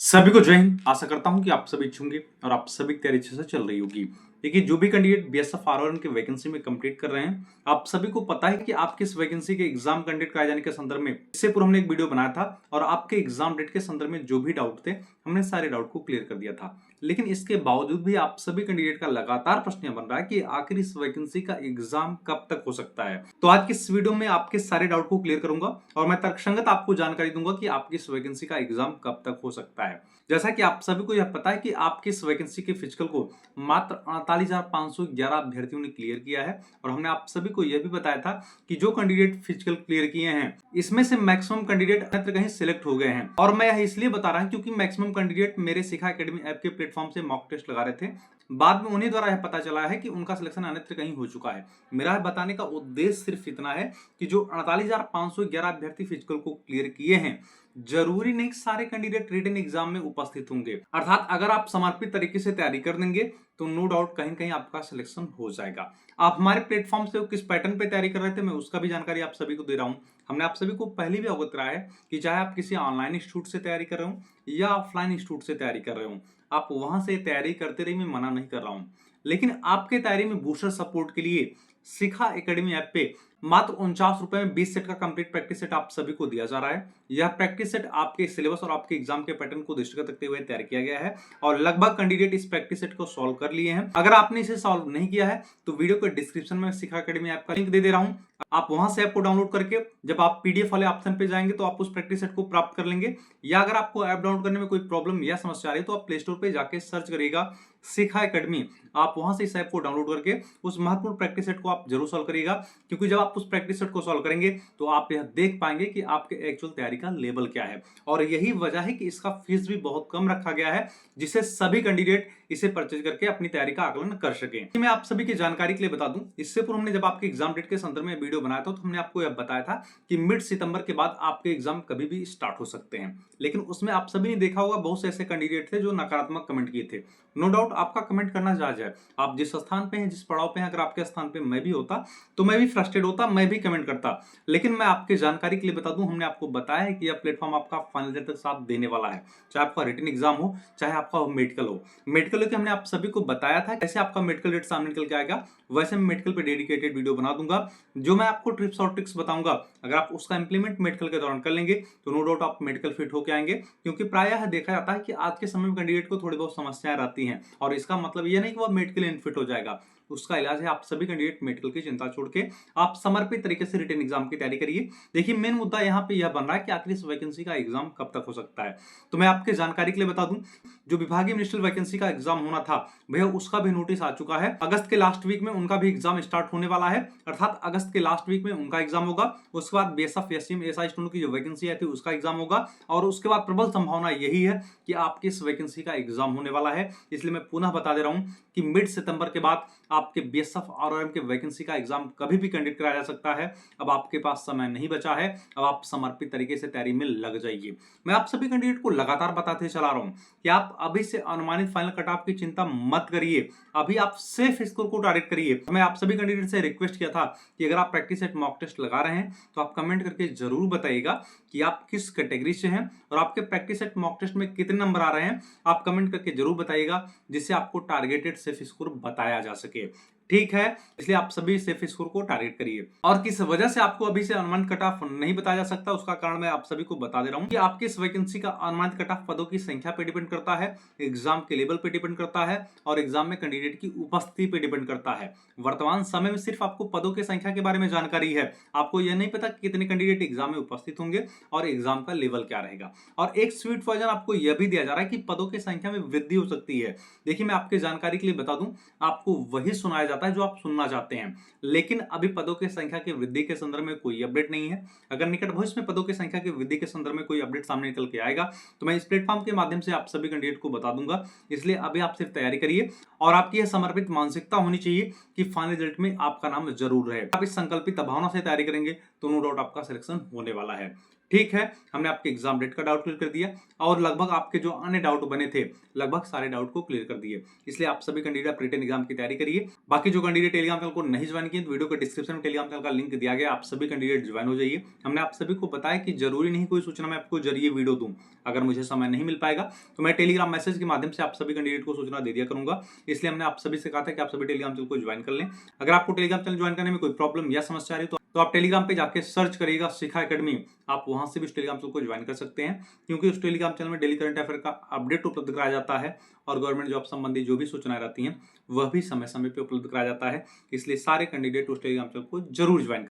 सभी को जय हिंद। आशा करता हूं कि आप सभी अच्छे होंगे और आप सभी की तैयारी अच्छे से चल रही होगी। देखिए, जो भी कैंडिडेट बीएसएफ आरओएन की वैकेंसी में कंप्लीट कर रहे हैं, आप सभी को पता है कि आप किस वैकेंसी के एग्जाम कंडक्ट कराए जाने के संदर्भ में इससे पूर्व हमने एक वीडियो बनाया था और आपके एग्जाम डेट के संदर्भ में जो भी डाउट थे, हमने सारे डाउट को क्लियर कर दिया था। लेकिन इसके बावजूद भी आप सभी कैंडिडेट का लगातार प्रश्न यह बन रहा है कि आखिर इस वैकेंसी का एग्जाम कब तक हो सकता है। तो आज की इस वीडियो में आपके सारे डाउट को क्लियर करूंगा और मैं तर्कसंगत आपको जानकारी दूंगा कि आपकी इस वैकेंसी का एग्जाम कब तक हो सकता है। जैसा कि आप सभी को यह पता है कि आपकी इस वैकेंसी के फिजिकल को मात्र 48,511 अभ्यर्थियों ने क्लियर किया है और हमने आप सभी को यह भी बताया था कि जो कैंडिडेट फिजिकल क्लियर किए हैं, इसमें से मैक्सिमम कैंडिडेट अन्यत्र कहीं सिलेक्ट हो गए हैं। और मैं यह इसलिए बता रहा हूं क्योंकि मैक्सिमम कैंडिडेट मेरे शिखा एकेडमी ऐप के प्लेटफॉर्म से मॉक टेस्ट लगा रहे थे। बाद में उन्हीं द्वारा यह पता चला है कि उनका सिलेक्शन अन्यत्र कहीं हो चुका है। मेरा बताने का उद्देश्य सिर्फ इतना है कि जो 48,511 अभ्यर्थी फिजिकल को क्लियर किए हैं, जरूरी नहीं सारे कैंडिडेट रिटन एग्जाम में उपस्थित होंगे। अर्थात अगर आप समर्पित तरीके से तैयारी कर देंगे तो नो डाउट कहीं कहीं आपका सिलेक्शन हो जाएगा। आप हमारे प्लेटफॉर्म से किस पैटर्न पे तैयारी कर रहे थे, मैं उसका भी जानकारी आप सभी को दे रहा हूं। हमने आप सभी को पहले भी अवगत कराया है कि चाहे आप किसी ऑनलाइन इंस्टीट्यूट से तैयारी कर रहे हो या ऑफलाइन इंस्टीट्यूट से तैयारी कर रहे हो, आप वहां से तैयारी करते रहिए, मैं मना नहीं कर रहा हूं। लेकिन आपके तैयारी में बूस्टर सपोर्ट के लिए शिखा एकेडमी ऐप पे मात्र 49 रुपए में 20 सेट का कंप्लीट प्रैक्टिस सेट आप सभी को दिया जा रहा है। यह प्रैक्टिस सेट आपके सिलेबस और आपके एग्जाम के पैटर्न को दृष्टिगत रखते हुए तैयार किया गया है और लगभग कैंडिडेट इस प्रैक्टिस सेट को सॉल्व कर लिए हैं। अगर आपने इसे सॉल्व नहीं किया है तो वीडियो के डिस्क्रिप्शन में शिखा एकेडमी ऐप का लिंक दे रहा हूं। आप वहां से ऐप को डाउनलोड करके जब आप पीडीएफ वाले ऑप्शन पे जाएंगे तो आप उस प्रैक्टिस सेट को प्राप्त कर लेंगे। या अगर आपको ऐप डाउनलोड करने में कोई प्रॉब्लम या समस्या आ रही है तो आप प्ले स्टोर पे जाके सर्च करिएगा शिखा एकेडमी। आप वहां से इस ऐप को डाउनलोड करके उस महत्वपूर्ण प्रैक्टिस सेट को आप जरूर सॉल्व करिएगा, क्योंकि जब आप उस प्रैक्टिस सेट को सॉल्व करेंगे तो आप यह देख पाएंगे कि आपके एक्चुअल तैयारी का लेवल क्या है। और यही वजह है कि इसका फीस भी बहुत कम रखा गया है, जिससे सभी कैंडिडेट इसे परचेज करके अपनी तैयारी का आकलन कर सके। मैं आप सभी की जानकारी के लिए बता दूं, इससे पूर्व हमने जब आपके एग्जाम डेट के संदर्भ में वीडियो बनाया था तो हमने आपको यह बताया था कि मिड सितंबर के बाद आपके एग्जाम कभी भी स्टार्ट हो सकते हैं। लेकिन उसमें आप सभी ने देखा होगा बहुत से ऐसे कैंडिडेट थे जो नकारात्मक कमेंट किए थे। नो डाउट आपका कमेंट करना जायज है। आप जिस स्थान पे हैं, जिस पड़ाव पे हैं, अगर आपके स्थान पे मैं भी होता तो मैं भी फ्रस्ट्रेट होता, मैं भी कमेंट करता। लेकिन मैं आपकी जानकारी के लिए बता दूं, हमने आपको बताया है कि यह प्लेटफॉर्म आपका फाइनल डेट तक साथ देने वाला है, चाहे आपका रिटन एग्जाम हो चाहे आपका मेडिकल हो। मेडिकल के हमने आप सभी को बताया था कैसे आपका मेडिकल डेट सामने निकल के आएगा, वैसे मैं मेडिकल पे डेडिकेटेड वीडियो बना दूंगा जो मैं आपको टिप्स और ट्रिक्स बताऊंगा। अगर आप उसका इंप्लीमेंट मेडिकल के दौरान कर लेंगे तो नो डाउट आप मेडिकल फिट होकर आएंगे। क्योंकि प्रायः देखा जाता है कि आज के समय में कैंडिडेट को थोड़ी बहुत समस्याएं रहती हैं और इसका मतलब ये नहीं कि वो मेडिकल इनफिट हो जाएगा। उसका इलाज है आप सभी कैंडिडेट मेडिकल की चिंता छोड़ के आप समर्पित तरीके से रिटन एग्जाम की तैयारी करिए। देखिए, मेन मुद्दा यहाँ पे यह बन रहा है कि आखिर इस वैकेंसी का एग्जाम कब तक हो सकता है। तो मैं आपके जानकारी के लिए बता दूं, जो विभागीय मिनिस्ट्रियल वैकेंसी का एग्जाम होना था भैया उसका भी नोटिस आ चुका है। अगस्त के लास्ट वीक में उनका भी एग्जाम स्टार्ट होने वाला है, अर्थात अगस्त के लास्ट वीक में उनका एग्जाम होगा। उसके बाद बीएसएफ एसटीएम एसआई स्टूडेंट की जो वैकेंसी आई थी उसका एग्जाम होगा और उसके बाद प्रबल संभावना यही है कि आपकी इस वैकेंसी का एग्जाम होने वाला है। इसलिए मैं पुनः बता दे रहा हूं कि मिड सितंबर के बाद आपके बीएसएफ आरओएम के वैकेंसी का एग्जाम कभी भी कंडक्ट कराया जा सकता है। अब आपके पास समय नहीं बचा है, अब आप समर्पित तरीके से तैयारी में लग जाइए। मैं आप सभी कैंडिडेट को लगातार बताते चला रहा हूं कि आप अभी से अनुमानित फाइनल कट ऑफ की चिंता मत करिए, अभी आप सेफ स्कोर को टारगेट करिए। मैं आप सभी कैंडिडेट से रिक्वेस्ट किया था कि अगर आप प्रैक्टिस सेट मॉक टेस्ट लगा रहे हैं तो आप कमेंट करके जरूर बताइएगा कि आप किस कैटेगरी से हैं और आपके प्रैक्टिस सेट मॉक टेस्ट में कितने नंबर आ रहे हैं। आप कमेंट करके जरूर बताइएगा जिससे आपको टारगेटेड सेफ स्कोर बताया जा सके। ठीक है, इसलिए आप सभी सेफ स्कोर को टारगेट करिए। और किस वजह से आपको अभी से अनुमानित कट ऑफ नहीं बताया जा सकता उसका कारण मैं आप सभी को बता दे रहा हूं कि आपकी इस वैकेंसी का अनुमानित कट ऑफ पदों की संख्या पे डिपेंड करता है, एग्जाम के लेवल पे डिपेंड करता है और एग्जाम में कैंडिडेट की उपस्थिति पे डिपेंड करता है। वर्तमान समय में सिर्फ आपको पदों की संख्या के बारे में जानकारी है, आपको यह नहीं पता कि कितने कैंडिडेट एग्जाम में उपस्थित होंगे और एग्जाम का लेवल क्या रहेगा। और एक स्वीट वर्जन आपको यह भी दिया जा रहा है कि पदों की संख्या में वृद्धि हो सकती है। देखिए, मैं आपके जानकारी के लिए बता दूं, आपको वही सुनाया जाता है जो आप सुनना चाहते हैं, लेकिन अभी पदों की संख्या की वृद्धि के संदर्भ में कोई अपडेट नहीं है। अगर निकट भविष्य में पदों की संख्या की वृद्धि के संदर्भ में कोई अपडेट सामने निकल के आएगा तो मैं इस प्लेटफॉर्म के माध्यम से आप सभी कैंडिडेट को बता दूंगा। इसलिए अभी आप सिर्फ तैयारी करिए और आपकी यह समर्पित मानसिकता होनी चाहिए कि फाइनल रिजल्ट में आपका नाम जरूर रहे। आप इस संकल्पित भावना से तैयारी करेंगे तो नो डाउट आपका सिलेक्शन होने वाला है। ठीक है, हमने आपके एग्जाम डेट का डाउट क्लियर कर दिया और लगभग आपके जो अन्य डाउट बने थे, लगभग सारे डाउट को क्लियर कर दिए। इसलिए आप सभी कैंडिडेट रिटन एग्जाम की तैयारी करिए। बाकी जो कैंडिडेट टेलीग्राम चैनल को नहीं ज्वाइन किए, तो वीडियो के डिस्क्रिप्शन में टेलीग्राम चैनल का लिंक दिया गया, आप सभी कैंडिडेट ज्वाइन हो जाइए। हमने आप सभी को बताया कि जरूरी नहीं कोई सूचना मैं आपको जरिए वीडियो दूं, अगर मुझे समय नहीं मिल पाएगा तो मैं टेलीग्राम मैसेज के माध्यम से आप सभी कैंडिडेट को सूचना दे दिया करूंगा। इसलिए हमने आप सभी से कहा था कि आप सभी टेलीग्राम चैनल को ज्वाइन कर लें। अगर आपको टेलीग्राम चैनल ज्वाइन करने में कोई प्रॉब्लम या समस्या आ रही है तो आप टेलीग्राम पे जाके सर्च करिएगा शिखा एकेडमी, आप वहां से भी उस टेलीग्राम चैनल को ज्वाइन कर सकते हैं, क्योंकि उस टेलीग्राम चैनल में डेली करंट अफेयर का अपडेट उपलब्ध कराया जाता है और गवर्नमेंट जॉब संबंधी जो भी सूचनाएं रहती हैं वह भी समय समय पे उपलब्ध कराया जाता है। इसलिए सारे कैंडिडेट उस टेलीग्राम चैनल को जरूर ज्वाइन